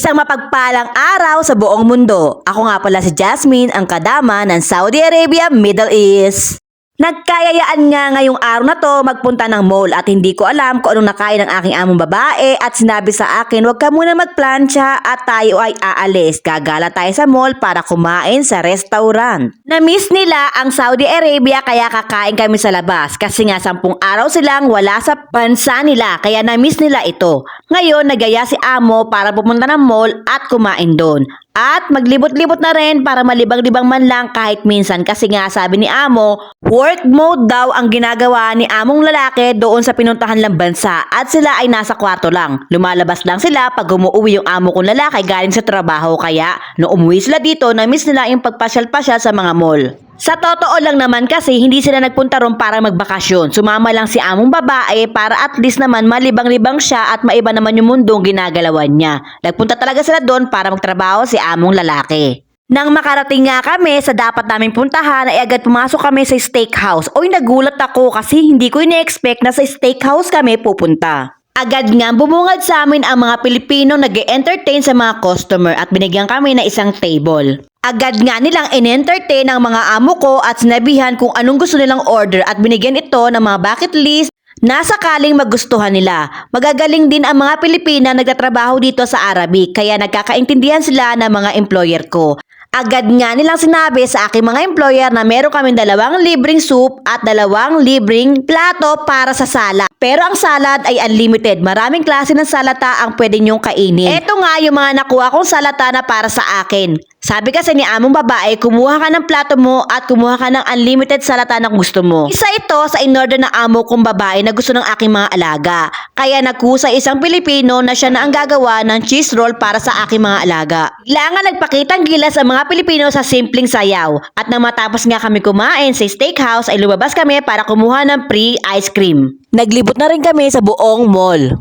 Isang mapagpalang araw sa buong mundo. Ako nga pala si Jasmine, ang kadama ng Saudi Arabia, Middle East. Nagkayayaan nga ngayong araw na to magpunta ng mall at hindi ko alam kung anong nakain ng aking among babae at sinabi sa akin huwag ka muna magplansya at tayo ay aalis. Gagala tayo sa mall para kumain sa restaurant. Na-miss nila ang Saudi Arabia kaya kakain kami sa labas kasi nga 10 araw silang wala sa bansa nila kaya na-miss nila ito. Ngayon nagaya si Amo para pumunta ng mall at kumain doon. At maglibot-libot na rin para malibang-libang man lang kahit minsan kasi nga sabi ni Amo, work mode daw ang ginagawa ni Among lalaki doon sa pinuntahan lang bansa at sila ay nasa kwarto lang. Lumalabas lang sila pag umuwi yung amo kong lalaki galing sa trabaho kaya nung umuwi sila dito na-miss nila yung pagpasyal-pasyal sa mga mall. Sa totoo lang naman kasi hindi sila nagpunta ron para magbakasyon. Sumama lang si among babae para at least naman malibang-libang siya at maiba naman yung mundong ginagalawan niya. Nagpunta talaga sila doon para magtrabaho si among lalaki. Nang makarating nga kami sa dapat naming puntahan ay agad pumasok kami sa steakhouse. Oy, nagulat ako kasi hindi ko ine-expect na sa steakhouse kami pupunta. Agad nga bumungad sa amin ang mga Pilipino nag-e-entertain sa mga customer at binigyan kami ng isang table. Agad nga nilang in-entertain ang mga amo ko at sinabihan kung anong gusto nilang order at binigyan ito ng mga bucket list na sakaling magustuhan nila. Magagaling din ang mga Pilipina nagtatrabaho dito sa Arabic kaya nagkakaintindihan sila ng mga employer ko. Agad nga nilang sinabi sa aking mga employer na meron kaming 2 libreng soup at 2 libreng plato para sa salad. Pero ang salad ay unlimited. Maraming klase ng salata ang pwede nyong kainin. Ito nga yung mga nakuha kong salata na para sa akin. Sabi kasi ni among babae, kumuha ka ng plato mo at kumuha ka ng unlimited salata na gusto mo. Isa ito sa in-order ng amo kong babae na gusto ng aking mga alaga. Kaya nagkusa isang Pilipino na siya na ang gagawa ng cheese roll para sa aking mga alaga. Bigla nga nagpakitang gilas ang mga Pilipino sa simpleng sayaw. At nang matapos nga kami kumain sa steakhouse ay lumabas kami para kumuha ng free ice cream. Naglibot na rin kami sa buong mall.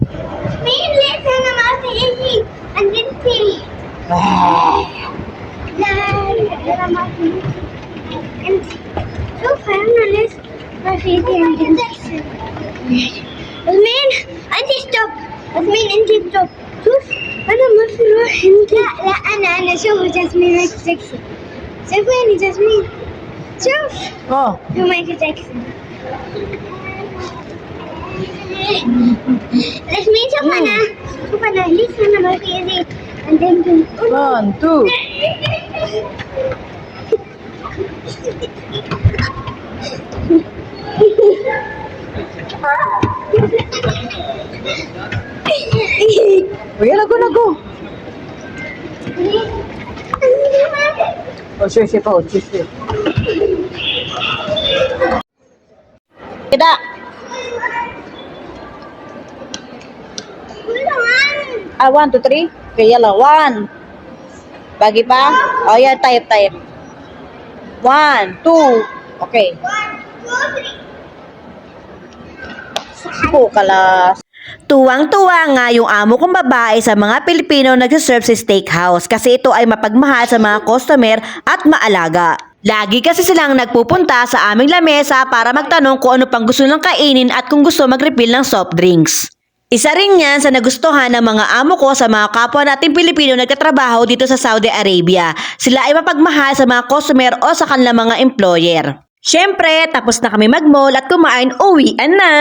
And so finally, Jasmine, stop. Jasmine, انت stop. شوف انا ما في روح انت. لا انا شوف جاسمين مايكل جاكسون. شوفيني جاسمين. شوف. هو مايكل جاكسون. جاسمين شوف انا. شوف انا ليش انا ما في ايدي. And then 1, 2. Ayan, nago. Oh, sure pa. Cheers. Kita. Ah, 1, 2, 3. Okay, yellow. 1. Bagi pa? Oh, yeah, type. 1, 2. Okay. 1, 2, 3. Kalas. Tuwang-tuwa nga yung amo kong babae sa mga Pilipino nagsiserve sa steakhouse kasi ito ay mapagmahal sa mga customer at maalaga. Lagi kasi silang nagpupunta sa aming lamesa para magtanong kung ano pang gusto nilang kainin at kung gusto mag-refill ng soft drinks. Isa rin yan sa nagustuhan ng mga amo ko sa mga kapwa nating Pilipino nagtatrabaho dito sa Saudi Arabia. Sila ay mapagmahal sa mga customer o sa kanilang mga employer. Siyempre, tapos na kami mag-mall at kumain, uwian na!